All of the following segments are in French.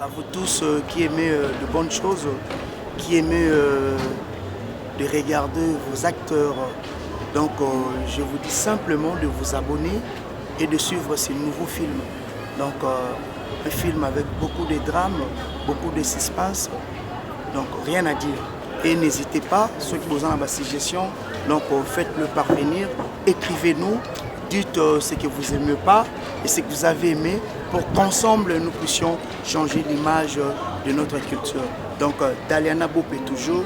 À vous tous qui aimez de bonnes choses, qui aimez de regarder vos acteurs. Donc je vous dis simplement de vous abonner et de suivre ces nouveaux films. Donc un film avec beaucoup de drames, beaucoup de suspense, donc rien à dire. Et n'hésitez pas, ceux qui vous ont la suggestion, donc faites-le parvenir, écrivez-nous, dites ce que vous n'aimez pas et ce que vous avez aimé pour qu'ensemble nous puissions changer l'image de notre culture. Donc Daliana Bopé toujours,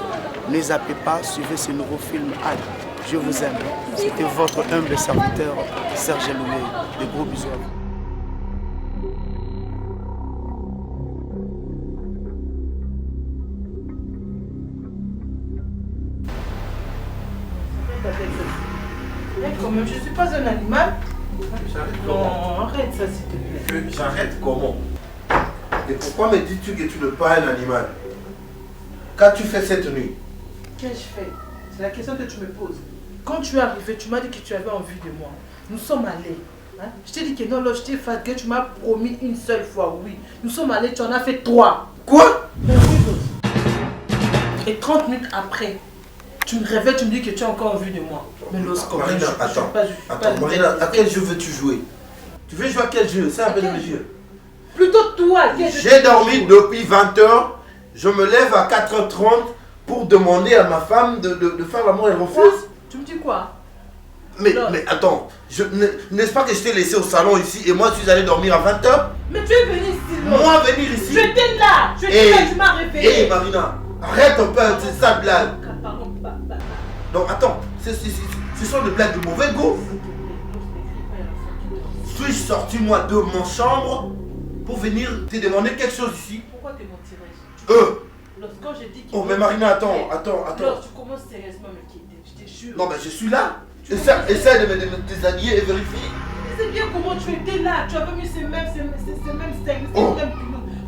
ne zappez pas, suivez ce nouveau film. Allez, je vous aime. C'était votre humble serviteur Serge Loué. De gros bisous à vous. Quand même, je ne suis pas un animal. Non, arrête ça s'il te plaît. J'arrête comment? Et pourquoi me dis-tu que tu n'es pas un animal? Qu'as-tu fait cette nuit? Qu'ai-je fait? C'est la question que tu me poses. Quand tu es arrivé, tu m'as dit que tu avais envie de moi. Nous sommes allés. Hein? Je t'ai dit que non, je t'ai fatigué, tu m'as promis une seule fois, oui. Nous sommes allés, tu en as fait 3. Quoi? Et 30 minutes après, tu me réveilles, tu me dis que tu as encore envie de moi. Mais lorsqu'on Marina, attends, Marina, à quel jeu veux-tu jouer? Tu veux jouer à quel jeu? C'est un peu le jeu. Plutôt toi, quel jeu? J'ai dormi depuis 20 h, je me lève à 4 h 30 pour demander à ma femme de faire l'amour et elle refuse. Tu me dis quoi? Mais attends, n'est-ce pas que je t'ai laissé au salon ici et moi je suis allé dormir à 20 h? Mais tu es venu ici. Moi venir ici? J'étais là, tu m'as réveillé. Hé Marina, arrête un peu, c'est ça blague. Donc attends, ce sont des blagues de mauvais goût. Suis-je sorti moi de mon chambre pour venir te demander quelque chose ici? Pourquoi te mentirais-je? Lorsque j'ai dit qu'il Oh mais Marina, attends. Lorsque tu commences sérieusement à me quitter, je te jure. Non mais je suis là. Essaie de me déshabiller et vérifie. Mais c'est bien comment tu étais là. Tu avais mis ces mêmes steaks, ces mêmes Oh.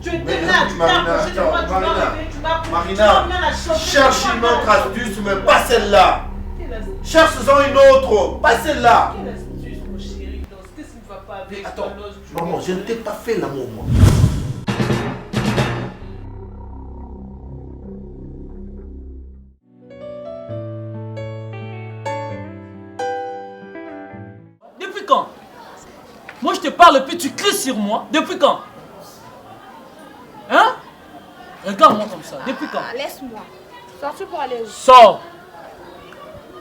Tu étais là, tu t'es approché de moi, tu m'as réveillé, tu m'as Marina, la chambre. cherche une autre astuce, mais pas celle-là. Quelle astuce? Cherche-en une autre, pas celle-là. Quelle astuce, mon chéri? Qu'est-ce qui ne va pas avec Attends, toi? maman, je ne t'ai pas fait l'amour, moi. Depuis quand? Moi je te parle et puis tu cries sur moi. Depuis quand? Hein? Regarde-moi comme ça. Depuis quand? Laisse-moi. Sorti pour aller où? Sors!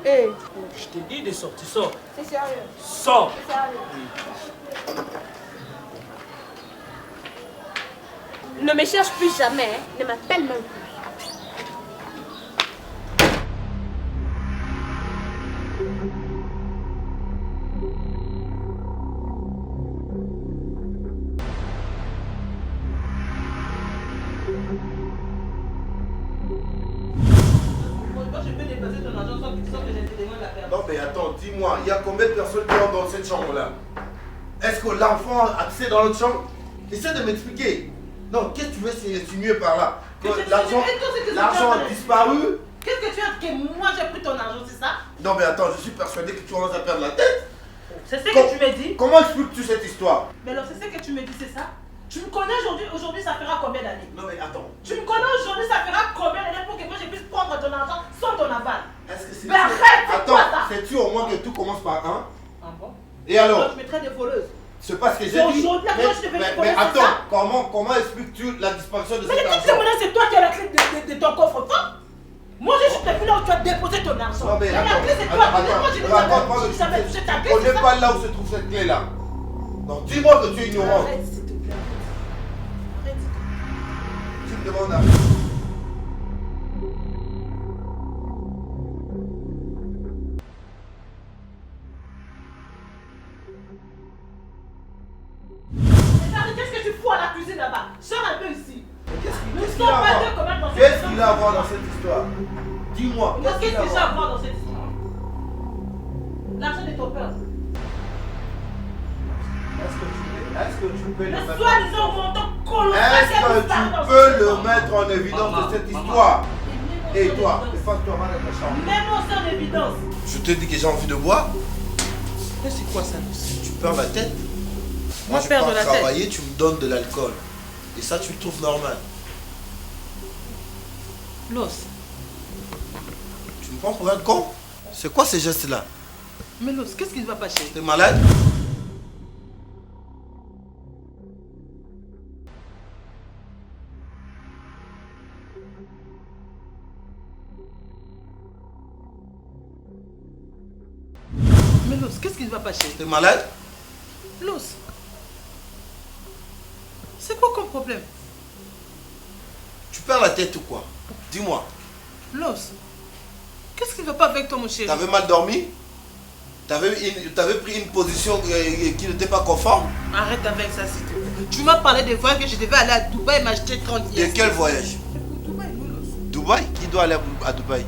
Hé, Je t'ai dit de sortir, sors. c'est sérieux. Sors! C'est sérieux. Ne me cherche plus jamais, hein. Ne m'appelle même plus. Non mais attends, dis-moi, il y a combien de personnes qui sont dans cette chambre-là? Est-ce que l'enfant a accès dans l'autre chambre? Essaie de m'expliquer. Non, qu'est-ce que tu veux insinuer par là? Que l'argent a disparu? Qu'est-ce que tu as que moi j'ai pris ton argent, c'est ça? Non mais attends, je suis persuadé que tu commences à perdre la tête. C'est ce que tu me dis? Comment expliques-tu cette histoire? Mais alors c'est ce que tu me dis, c'est ça? Tu me connais aujourd'hui ça fera combien d'années? Non mais attends. Tu me connais aujourd'hui, ça fera combien d'années pour que moi je puisse prendre ton argent sans ton aval? Est-ce que c'est... Mais arrête, c'est quoi ça? sais-tu au moins que tout commence par un? Ah bon? Et alors? Moi je me traite de voleuse. C'est pas ce que j'ai C'est dit. aujourd'hui, la fois, je te fais Mais connaître, c'est attends, ça? comment expliques-tu la disparition de Mais cet le argent? truc c'est toi qui as la clé de ton coffre-fort. Moi je suis venu là où tu as déposé ton argent. Non mais la attends, clé c'est toi. Moi j'ai raconte-moi dit jamais touché ta je clé. connais pas là où se trouve cette clé là. Donc dis-moi que tu es ignorant. Arrête s'il te plaît. Arrête. Tu me demandes à... Qu'est-ce que tu fous à la cuisine là-bas? Sors un peu ici. Qu'est-ce qu'il a à voir dans cette histoire? Dis-moi, Qu'est-ce que j'ai à voir dans cette histoire? L'argent de ton père. Est-ce que tu peux le Le mettre... soi-disant montant colossal. Est-ce que tu peux le mettre en évidence de cette histoire? Et toi, efface-toi mal de ta chambre. Mets-moi ça en évidence. Je te dis que j'ai envie de boire. C'est quoi ça? Tu perds la tête. Moi je perdre pars la tête. travailler, tu me donnes de l'alcool. Et ça, tu le trouves normal. Los. Tu me prends pour un con? C'est quoi ces gestes-là? Mais Los, qu'est-ce qui ne va pas, chérie? T'es malade? Mais Los, qu'est-ce qui ne va pas, chérie? T'es malade? Los. C'est quoi comme problème? Tu perds la tête ou quoi? Dis-moi. Los. Qu'est-ce qui ne va pas avec toi, mon chéri? T'avais mal dormi? T'avais pris une position qui n'était pas conforme? Arrête avec ça, s'il te plaît. Tu m'as parlé des voyages que je devais aller à Dubaï et m'acheter 30 De quel voyage? Dubaï, Los. Dubaï? Qui doit aller à Dubaï?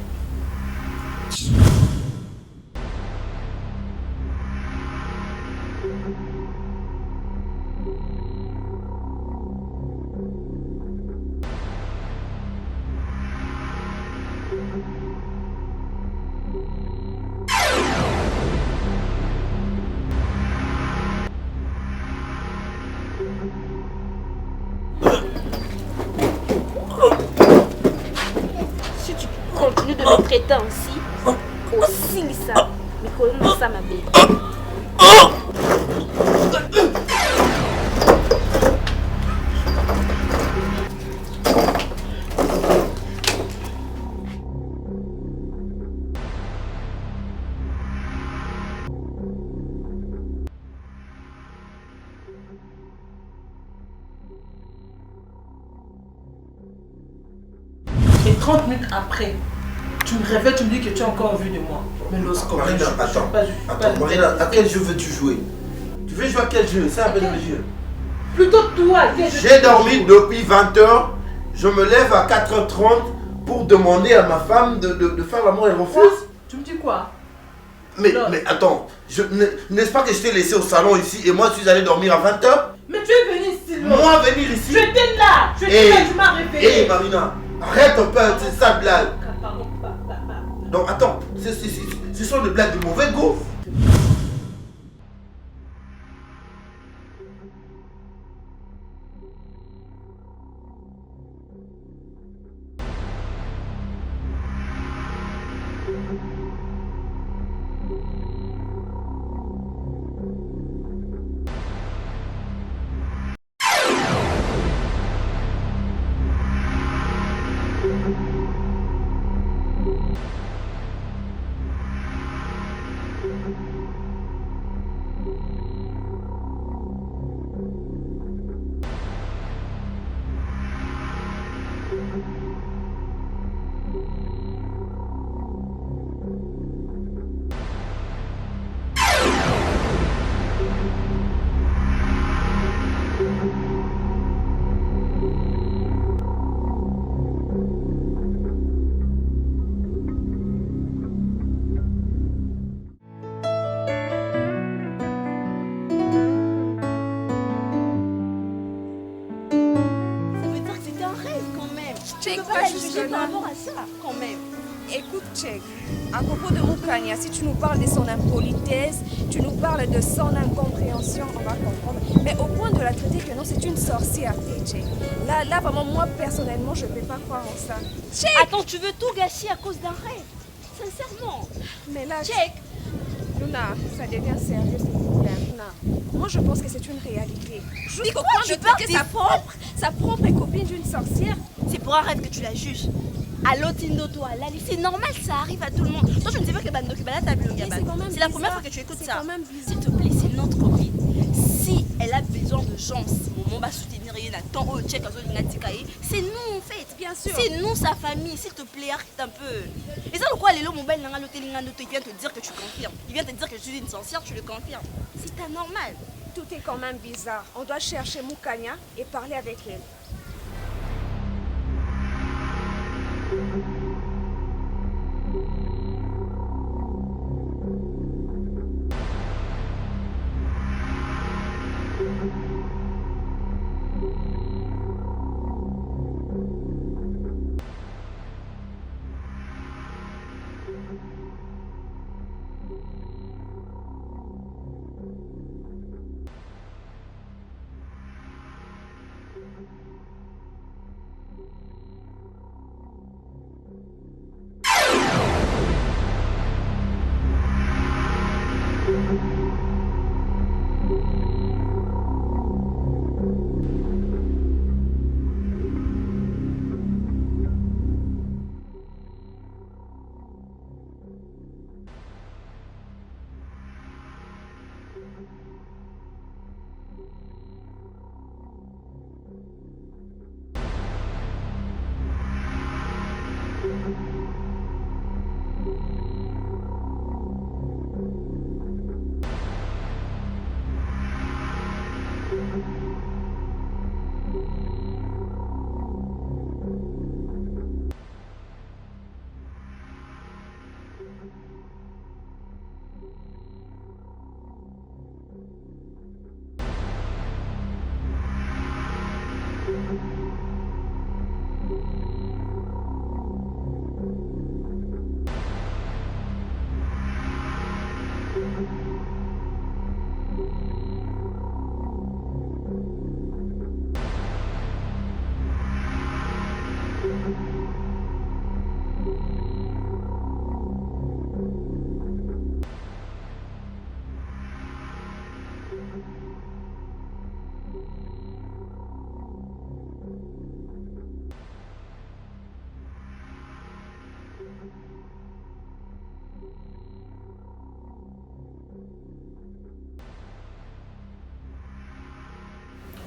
Si tu continues de me traiter ainsi, aussi ça. Mais comment ça, ma belle? Et 30 minutes après, tu me réveilles, tu me dis que tu as encore envie de moi. Mais Los, comment Marina, attends, Marina, à quel jeu veux-tu jouer? Tu veux jouer à quel jeu? C'est un bel jeu. Plutôt toi, quel jeu? J'ai dormi depuis 20h. Je me lève à 4h30 pour demander à ma femme de faire l'amour et elle refuse. Tu me dis quoi? Mais attends, n'est-ce pas que je t'ai laissé au salon ici et moi je suis allé dormir à 20h? Mais tu es venu ici, Los. Moi venir ici? J'étais là. J'étais là, tu m'as réveillé. Hé Marina, arrête un peu cette sale blague. Donc attends, ce sont des blagues de mauvais goût. Check, pas juste par rapport à ça, quand même. Écoute, Check, à propos de Moukania, si tu nous parles de son impolitesse, tu nous parles de son incompréhension, on va comprendre. Mais au point de la traiter que non, c'est une sorcière, Check. Là, vraiment, moi, personnellement, je ne peux pas croire en ça. Check! Attends, tu veux tout gâcher à cause d'un rêve? Sincèrement. Mais là, Check. Luna, ça devient sérieux, s'il vous plaît. Luna, moi, je pense que c'est une réalité. Mais quoi, tu parles des sa propre copine d'une sorcière. C'est pour un rêve que tu la juges. Allô, Tindo, toi, Lali, c'est normal, ça arrive à tout le monde. Toi, je ne sais pas que Bando Kibala t'a vu, c'est la première fois que tu écoutes ça. S'il te plaît, c'est notre copine. Si elle a besoin de gens, si mon va soutenir Nathan, c'est nous en fait. Bien sûr. C'est nous, sa famille. S'il te plaît, arrête un peu. Et ça, le quoi, les lots, mon bel il vient te dire que tu confirmes. Il vient te dire que je suis une sorcière, tu le confirmes. C'est anormal. Tout est quand même bizarre. On doit chercher Moukania et parler avec elle.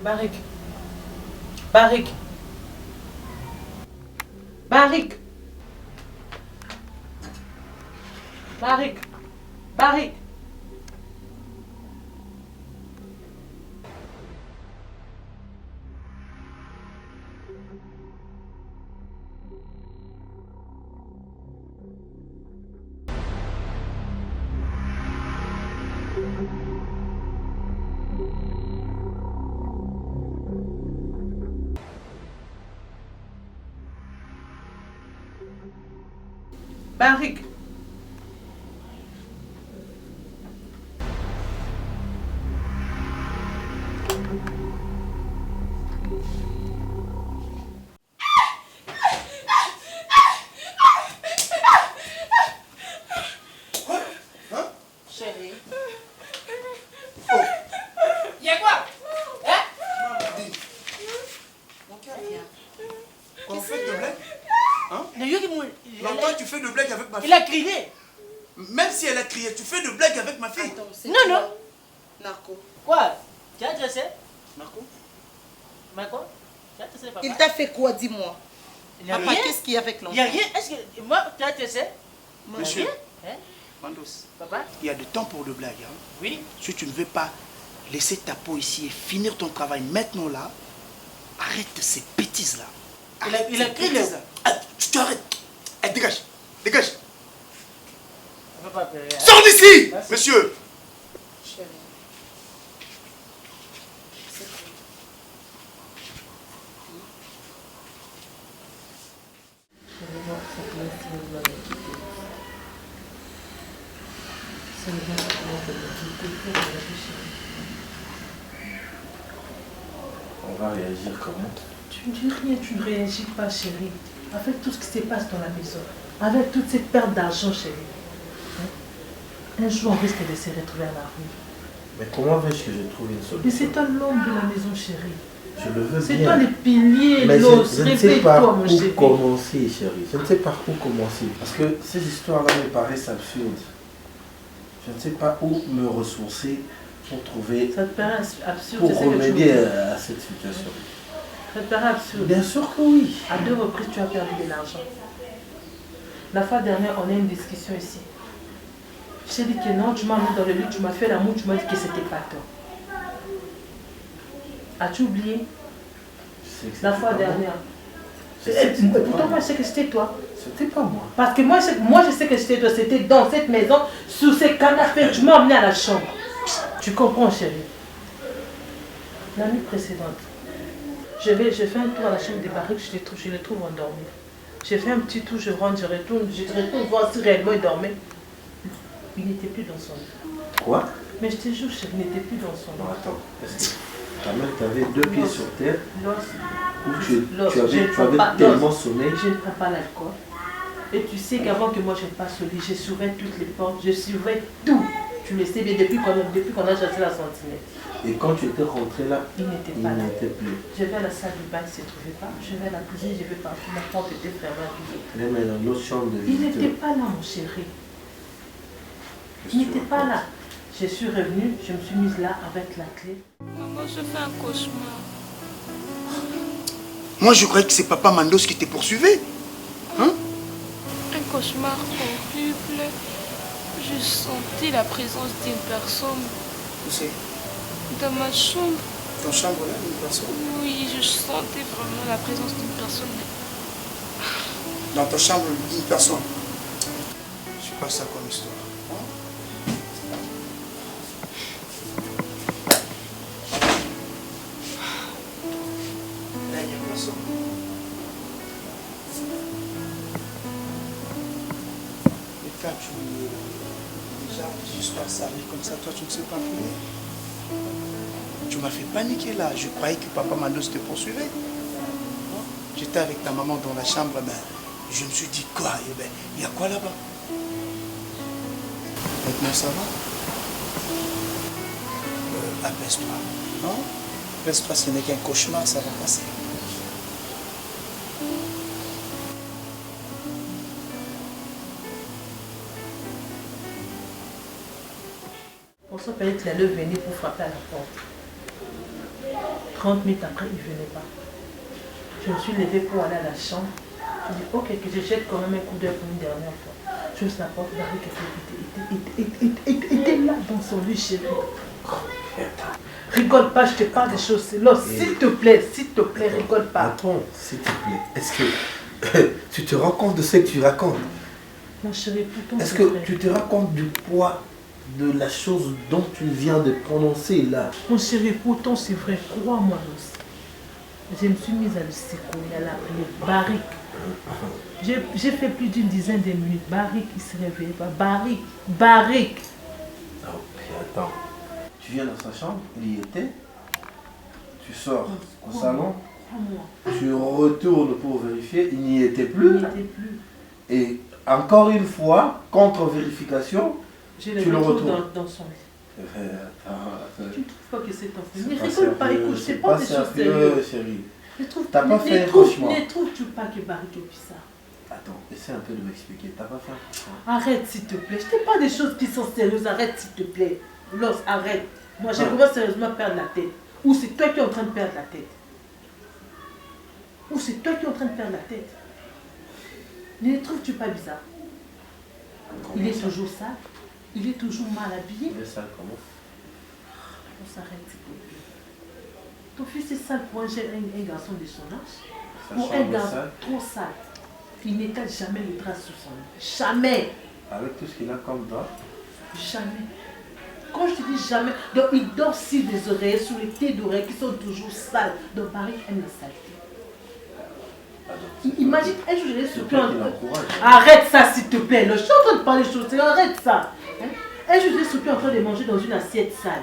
Barik. Barik. Barik. Barik. Barik. Barik. Chérie. Y'a quoi? Hein? Mon cœur vient. On fait de blagues? Hein? Longtemps, tu fais de blagues avec ma fille. Il a crié. Même si elle a crié, tu fais de blagues avec ma fille. Attends, c'est Non, quoi? non. Narco. Quoi? Tu as dressé? Marco? Mais quoi? Tu as dressé, papa? Il t'a fait quoi, dis-moi? Il n'y a Papa, rien. qu'est-ce qu'il y a avec Il l'enfant? n'y a rien. Est-ce que moi, tu as dressé? Monsieur, Hein? Mandos, Papa? il y a du temps pour de blagues. Hein. Oui. Si tu ne veux pas laisser ta peau ici et finir ton travail maintenant là, arrête ces bêtises là. Il a crié le... Tu arrêtes. Eh, dégage. Dégage. Papa, hein? Sors d'ici, Merci. monsieur. Chérie. C'est tout. On va réagir comment? Tu ne dis rien, tu ne réagis pas, chérie. Avec tout ce qui se passe dans la maison, avec toute cette perte d'argent, chérie. Hein? Un jour, on risque de se retrouver à la rue. Mais comment veux-je que je trouve une Mais solution? c'est toi l'homme de la maison, chérie. Je le veux C'est bien. toi les piliers, Mais l'os. je ne sais pas Réveille-toi, mon où chéri. commencer, chérie. Je ne sais pas où commencer. Parce que ces histoires-là me paraissent absurdes. Je ne sais pas où me ressourcer pour trouver, Ça te paraît absurde, pour je sais que tu remédier veux. à cette situation. Ça te paraît absurde. Bien sûr que oui. À 2 reprises, tu as perdu de l'argent. La fois dernière, on a eu une discussion ici. Je t'ai dit que non, tu m'as mis dans le lit, tu m'as fait l'amour, tu m'as dit que c'était pas toi. As-tu oublié? Je sais que La c'était fois pas moi. dernière. Je sais que c'était pas Pourtant, moi, moi. je sais que c'était toi. C'était pas moi. Parce que moi, je sais que c'était toi. C'était dans cette maison, sous ces canapés. Tu m'as emmené à la chambre. Tu comprends, chérie? La nuit précédente, je fais un tour à la chambre des barriques, je les trouve endormis. J'ai fait un petit tour, je rentre, je retourne voir si réellement il dormait. Il n'était plus dans son lit. Quoi? Mais je te jure, chérie, il n'était plus dans son Non, lit. attends. Est-ce que ta mère t'avait deux pieds sur terre L'os, où tu l'os, je ne avais prends pas tellement l'os. sommeil? Je ne prends pas l'alcool. Et tu sais qu'avant que moi je passe au lit, je surveille toutes les portes, je surveille tout. Tu le sais bien, depuis qu'on a chassé la sentinelle. Et quand tu étais rentré là, Il n'était il pas là. n'était plus. Je vais à la salle du bain, il ne se trouvait pas. Je vais à la cuisine, je vais partout. La porte était fermée à clé. Même dans l'autre chambre de Il n'était visiteurs. pas là, mon chéri. Qu'est-ce Il que tu n'était pas racontes? là. Je suis revenue, je me suis mise là avec la clé. Maman, je fais un cauchemar. Moi, je croyais que c'est Papa Mandos qui te poursuivait. Hein? Un cauchemar horrible. J'ai senti la présence d'une personne Où c'est? dans ma chambre. Ton chambre là, une personne? Oui, je sentais vraiment la présence d'une personne. Dans ta chambre, une personne. C'est pas ça comme histoire. Hein? Là, il y a garçon. Mais quand tu déjà juste par ça arrive comme ça, toi tu ne sais pas pleurer. Tu m'as fait paniquer là. Je croyais que papa Mandos te poursuivait. J'étais avec ta maman dans la chambre, ben, je me suis dit quoi? Eh ben, il y a quoi là-bas? Maintenant ça va? Apaise-toi. Non? Apaise-toi, ce n'est qu'un cauchemar, ça va passer. On se peut qu'il allait venir pour frapper à la porte. 30 minutes après, il ne venait pas. Je me suis levée pour aller à la chambre. Je dis ok, que je jette quand même un coup d'œil pour une dernière fois. Je la porte, Barry était là dans son lit, chérie. Rigole pas, je te parle des choses. S'il te plaît, rigole pas. Attends, s'il te plaît. Est-ce que tu te rends compte de ce que tu racontes? Mon chéri, pourtant. Est-ce que tu te rends compte du poids de la chose dont tu viens de prononcer là? Mon chéri, pourtant c'est vrai, crois-moi. Je me suis mise à le secouer, à l'appeler Barrick. J'ai fait plus d'une dizaine de minutes. Barrick, il se réveillait pas. Barrick. Oh, puis attends. Tu viens dans sa chambre, il y était. Tu sors au salon. Tu retournes pour vérifier, il n'y était plus. Et encore une fois, contre-vérification, tu le retrouves dans son lit. Attends. Tu ne trouves pas que c'est enfant? Ne rigole pas, écoute, c'est pas des choses sérieuses, chérie. T'as pas fait un cauchemar. Ne trouves-tu pas que Barrick est bizarre? Attends, essaie un peu de m'expliquer. T'as pas fait un cauchemar? Arrête s'il te plaît. Je te parle des choses qui sont sérieuses. Arrête s'il te plaît. Los, arrête. Moi, je commence sérieusement à perdre la tête. Ou c'est toi qui es en train de perdre la tête. Ne le trouves-tu pas bizarre? Il est toujours sale. Il est toujours mal habillé. Il est sale comment? On s'arrête s'il te plaît. Ton fils est sale pour un garçon de son âge. Pour un garçon trop sale. Il n'étale jamais le drap sous son lit. Jamais. Avec tout ce qu'il a comme drap? Jamais. Quand je te dis jamais, donc il dort sur des oreillers, sur les tés d'oreilles qui sont toujours sales. Donc Barrick aime la saleté. Imagine, un jour je l'ai surpris en... Arrête ça s'il te plaît. Je suis en train de parler de choses, arrête ça. Un jour je l'ai surpris en train de manger dans une assiette sale.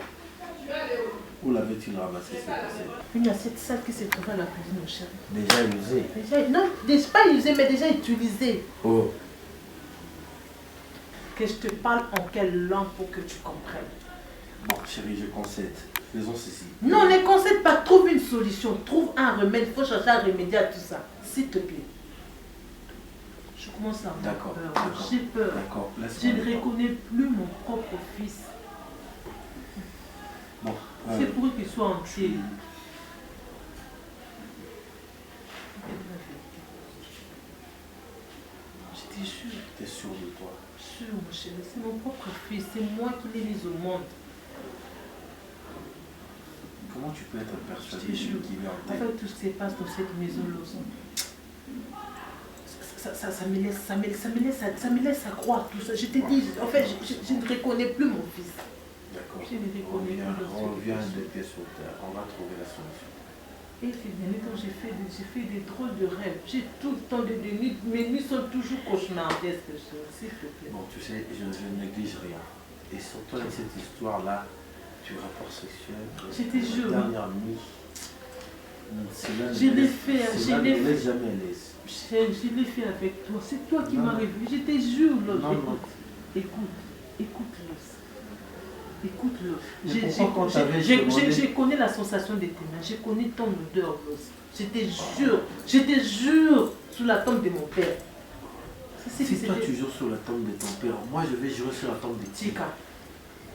Où l'avais-tu ramassé cette assiette? Une assiette sale qui s'est trouvée à la cuisine, mon chéri. Déjà usée? Non, pas usée, mais déjà utilisée. Oh. Que je te parle en quelle langue pour que tu comprennes. Bon, chérie, je concède. Faisons ceci. Non, ne concède pas. Trouve une solution. Trouve un remède. Il faut chercher à remédier à tout ça. S'il te plaît. Je commence à avoir peur. J'ai peur. D'accord. Je ne reconnais plus mon propre fils. Bon. C'est pour qu'il soit entier. Je te jure. Tu es sûr de toi? Sûr, mon chéri. C'est mon propre fils. C'est moi qui l'ai mis au monde. Comment tu peux être persuadé qu'il est en tête? En fait, tout ce qui se passe dans cette maison, ça me laisse à croire tout ça. Je t'ai dit, en fait, je ne reconnais plus mon fils. D'accord. Je ne reconnais plus. Reviens de pied sur terre. On va trouver la solution. Et ces derniers temps, j'ai fait des drôles de rêves. J'ai tout le temps des nuits. Mes nuits sont toujours cauchemardesques, s'il te plaît. Bon, tu sais, je ne néglige rien. Et surtout avec cette histoire-là, du rapport sexuel, je te jure. La dernière nuit, je l'ai fait. Je l'ai fait avec toi. C'est toi qui m'as réveillé. Je te jure, Los. Écoute-le. Je connais la sensation de tes mains. Je connais ton odeur, Los. Je te jure, sous la tombe de mon père. Si toi tu joues sur la tombe de ton père, moi je vais jouer sur la tombe de Tika.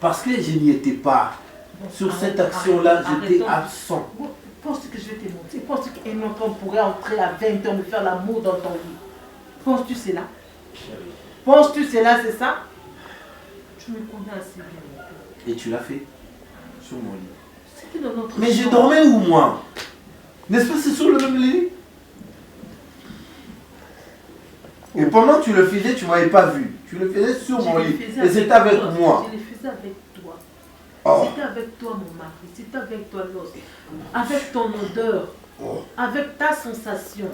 Parce que je n'y étais pas. Sur cette action-là, j'étais absent. Penses-tu que je vais te mentir? Penses-tu qu'un autre homme pourrait entrer à 20 ans me faire l'amour dans ton lit? Penses-tu cela? Penses-tu cela, c'est ça? Tu me connais assez bien, mon père. Et tu l'as fait? Sur mon lit. C'était dans notre Mais je dormais où, moi? N'est-ce pas, c'est sur le même lit? Et pendant que tu le faisais, tu ne m'avais pas vu. Tu le faisais sur mon lit. Et c'était avec moi. Je le faisais avec toi. Oh. C'était avec toi, mon mari. C'était avec toi, Los. Avec ton odeur. Avec ta sensation.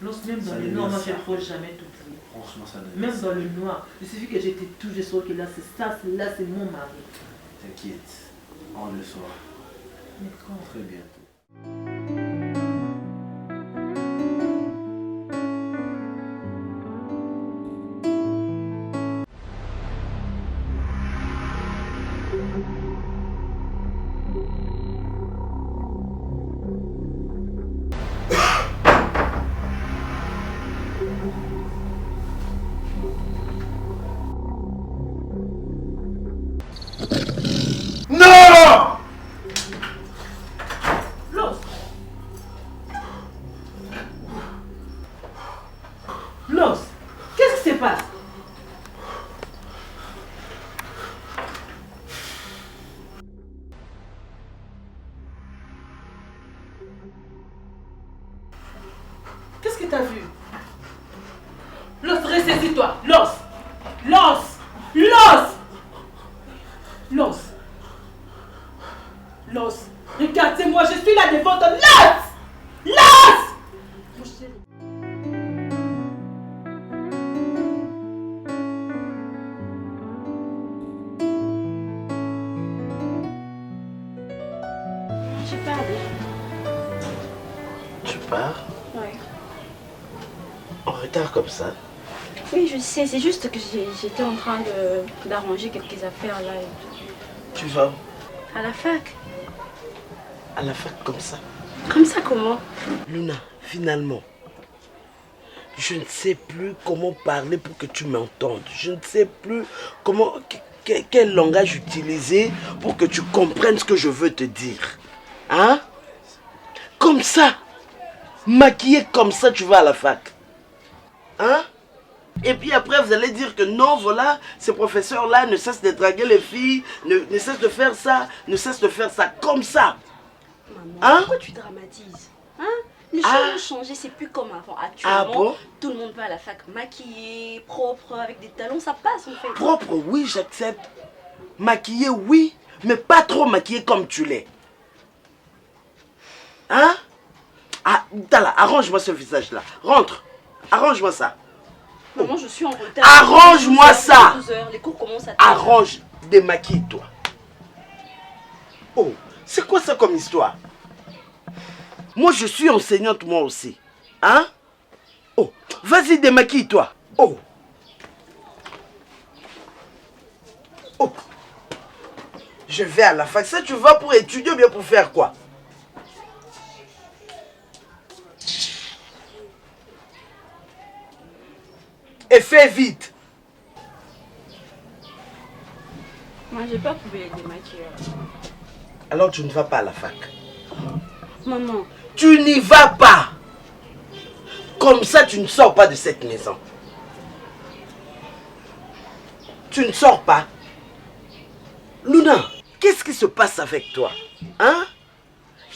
Los, même dans le noir, moi, je ne peux jamais t'oublier. Franchement, ça Même dans le noir. Il suffit que j'étais toujours sûr que là, c'est ça, là, c'est mon mari. T'inquiète, on le saura. Mais quand? Très bientôt. Non! Los! Los! Qu'est-ce qui se passe? Qu'est-ce que t'as vu? Los, ressaisis-toi! Los! Los! Los! Los! Los! Regarde, c'est moi, je suis là devant toi! Los! Los! Mon chéri. Je pars déjà. Tu pars Ouais. en retard comme ça? Oui, je sais, c'est juste que j'étais en train d'arranger quelques affaires là et tout. Tu vas À la fac. à la fac comme ça? Comme ça, comment? Luna, finalement, je ne sais plus comment parler pour que tu m'entendes. Je ne sais plus comment, quel langage utiliser pour que tu comprennes ce que je veux te dire. Hein? Comme ça, maquillé comme ça, tu vas à la fac. Hein? Et puis après, vous allez dire que non, voilà, ces professeurs-là ne cessent de draguer les filles, ne cessent de faire ça, ne cessent de faire ça, comme ça. Maman, Hein? pourquoi tu dramatises? Hein? Les choses ont changé, c'est plus comme avant. Actuellement, Ah bon? tout le monde va à la fac maquillé, propre, avec des talons, ça passe en fait. Propre, oui, j'accepte. Maquillé, oui, mais pas trop maquillé comme tu l'es. Hein? Ah, Tala, arrange-moi ce visage-là. Rentre, arrange-moi ça. Maman, je suis en retard. Arrange-moi ça. 12 heures, les cours commencent à... Arrange, démaquille-toi. Oh, c'est quoi ça comme histoire? Moi, je suis enseignante, moi aussi. Hein? Oh, vas-y, démaquille-toi. Oh. Oh. Je vais à la fac. Ça, tu vas pour étudier ou bien pour faire quoi? Et fais vite. Moi, j'ai pas trouvé les démaquilleurs. Alors, tu ne vas pas à la fac. Maman. Tu n'y vas pas. Comme ça, tu ne sors pas de cette maison. Tu ne sors pas. Luna, qu'est-ce qui se passe avec toi? Hein?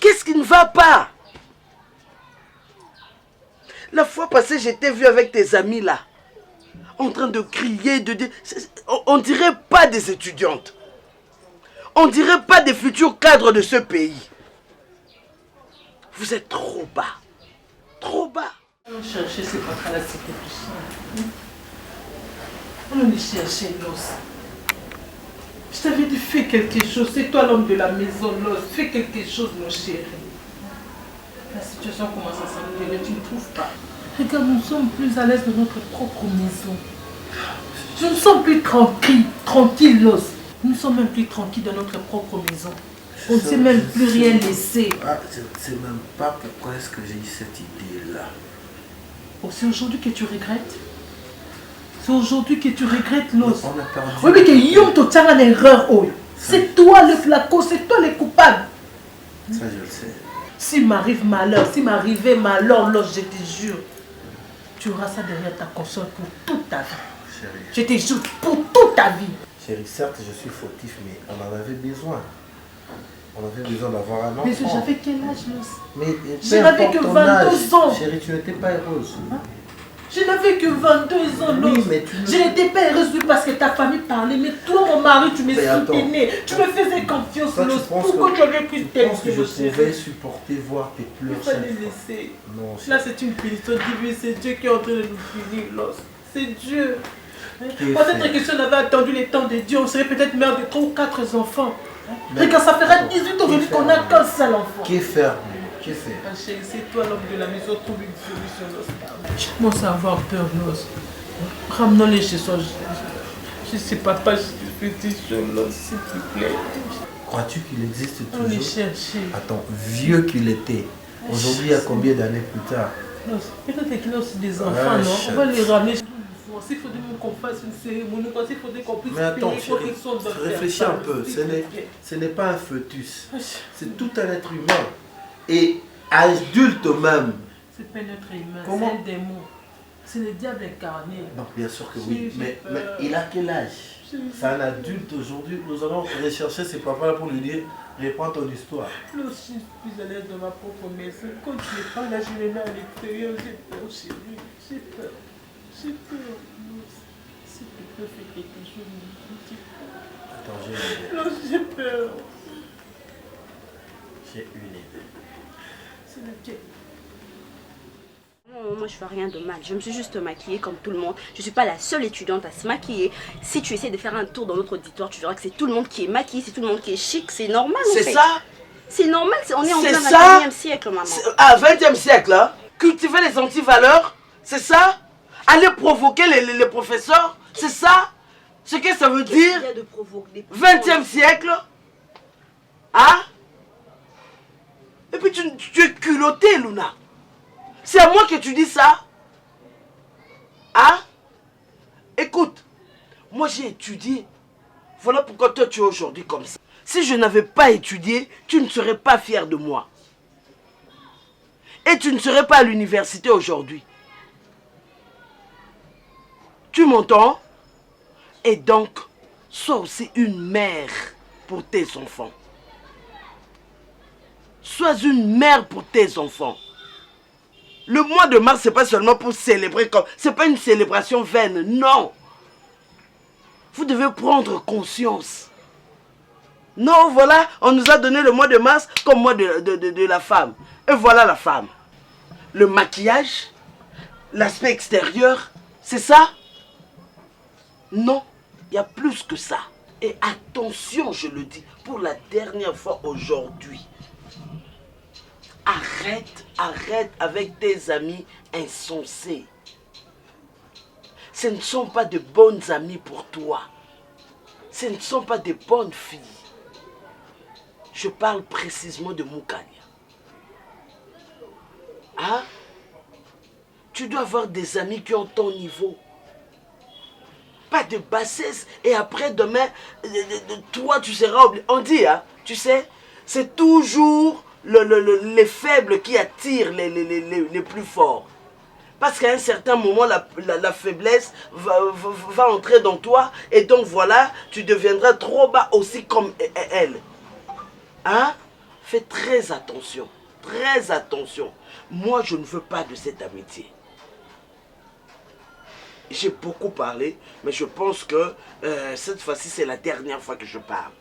Qu'est-ce qui ne va pas? La fois passée, j'étais vu avec tes amis là. En train de crier, on dirait pas des étudiantes. On dirait pas des futurs cadres de ce pays. Vous êtes trop bas. Trop bas. On cherchait ces papas-là, c'était plus simple. On les cherchait, Los. Je t'avais dit, fais quelque chose. C'est toi l'homme de la maison, Los. Fais quelque chose, mon chéri. La situation commence à s'améliorer, tu ne trouves pas? Regarde, nous sommes plus à l'aise dans notre propre maison. Nous ne sommes plus tranquilles, Los. Nous ne sommes même plus tranquilles dans notre propre maison. On ne sait même plus rien laisser. Ah, je ne sais même pas pourquoi est-ce que j'ai eu cette idée-là. Oh, c'est aujourd'hui que tu regrettes? C'est aujourd'hui que tu regrettes, Los. On a perdu. Oui, mais que Yom to tient une erreur, oh. C'est toi la cause, c'est toi le coupable. Ça, je le sais. S'il m'arrive malheur, s'il m'arrivait malheur, Los, je te jure, tu auras ça derrière ta conscience pour toute ta vie. Chérie. Je te jure, pour toute ta vie. Chérie, certes, je suis fautif, mais on en avait besoin. On avait besoin d'avoir un enfant. Mais j'avais quel âge, Los? Mais Je n'avais que 22 ans. Chérie, tu n'étais pas heureuse. Hein? Je n'avais que 22 ans, Oui, mais Je n'étais pas heureuse parce que ta famille parlait, mais toi, mon mari, tu me soutenais. Tu me faisais confiance, Los. Pourquoi tu avais pu t'aimer? Je pense que je pouvais supporter voir tes pleurs. Il fallait laisser. Non, là, c'est une punition divine. C'est Dieu qui est en train de nous punir, Los. C'est Dieu. Peut-être que si on avait attendu les temps de Dieu, on serait peut-être mère de 3 ou 4 enfants. Regarde, ça fera 18 ans aujourd'hui qu'on n'a qu'un seul enfant. Qu'est faire? Qu'est faire? Chérie, c'est toi l'homme de la maison, trouve une solution, Los. Je commence à avoir peur, Los. Ramenons-les chez soi. Je sais, papa, je suis petit sur Los, s'il te plaît. Crois-tu qu'il existe toujours? On les chercher. Attends, vieux qu'il était. Aujourd'hui, il y a combien d'années plus tard? Peut-être qu'il a aussi des enfants, non? On va les ramener. S'il faudrait qu'on fasse une cérémonie, s'il faudrait qu'on puisse mais attends, payer réfléchis un peu. Ce n'est pas un fœtus. C'est tout un être humain. Et adulte même. C'est pas un être humain, c'est un démon. C'est le diable incarné. Non, bien sûr que oui. Mais il a quel âge? C'est un adulte aujourd'hui. Nous allons rechercher ses papas pour lui dire, reprends ton histoire. Là aussi, je suis à l'aise de ma propre maison. Quand tu n'es pas là, je les mets à l'extérieur. J'ai peur, chérie. J'ai peur. J'ai peur. Si tu peux faire quelque chose, attends, j'ai une idée. Non, j'ai peur. J'ai une idée. C'est le Dieu. Non, moi je fais rien de mal, je me suis juste maquillée comme tout le monde. Je suis pas la seule étudiante à se maquiller. Si tu essaies de faire un tour dans notre auditoire, tu verras que c'est tout le monde qui est maquillé, c'est tout le monde qui est chic, c'est normal. C'est ça? C'est normal, on est en plein 20e siècle, maman. Ah, 20e siècle, hein? Cultiver les antivaleurs, c'est ça? Aller provoquer les professeurs, c'est ça? Ce que ça veut dire? 20e siècle? Hein? Et puis tu es culottée, Luna. C'est à moi que tu dis ça? Hein? Écoute, moi j'ai étudié. Voilà pourquoi toi tu es aujourd'hui comme ça. Si je n'avais pas étudié, tu ne serais pas fier de moi. Et tu ne serais pas à l'université aujourd'hui. Tu m'entends? Et donc, sois aussi une mère pour tes enfants. Sois une mère pour tes enfants. Le mois de mars, c'est pas seulement pour célébrer comme... C'est pas une célébration vaine, non. Vous devez prendre conscience. Non, voilà, on nous a donné le mois de mars comme mois de la femme. Et voilà la femme. Le maquillage, l'aspect extérieur, c'est ça? Non, il y a plus que ça. Et attention, je le dis, pour la dernière fois aujourd'hui. Arrête avec tes amis insensés. Ce ne sont pas de bonnes amies pour toi. Ce ne sont pas de bonnes filles. Je parle précisément de Moukania. Hein? Tu dois avoir des amis qui ont ton niveau. Pas de bassesse et après demain, toi tu seras obligé. On dit, hein, tu sais, c'est toujours les faibles qui attirent les plus forts. Parce qu'à un certain moment, la faiblesse va entrer dans toi. Et donc voilà, tu deviendras trop bas aussi comme elle. Hein? Fais très attention. Très attention. Moi, je ne veux pas de cette amitié. J'ai beaucoup parlé, mais je pense que cette fois-ci, c'est la dernière fois que je parle.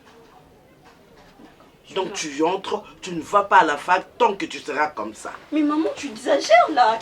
Donc tu entres, tu ne vas pas à la fac tant que tu seras comme ça. Mais maman, tu exagères là.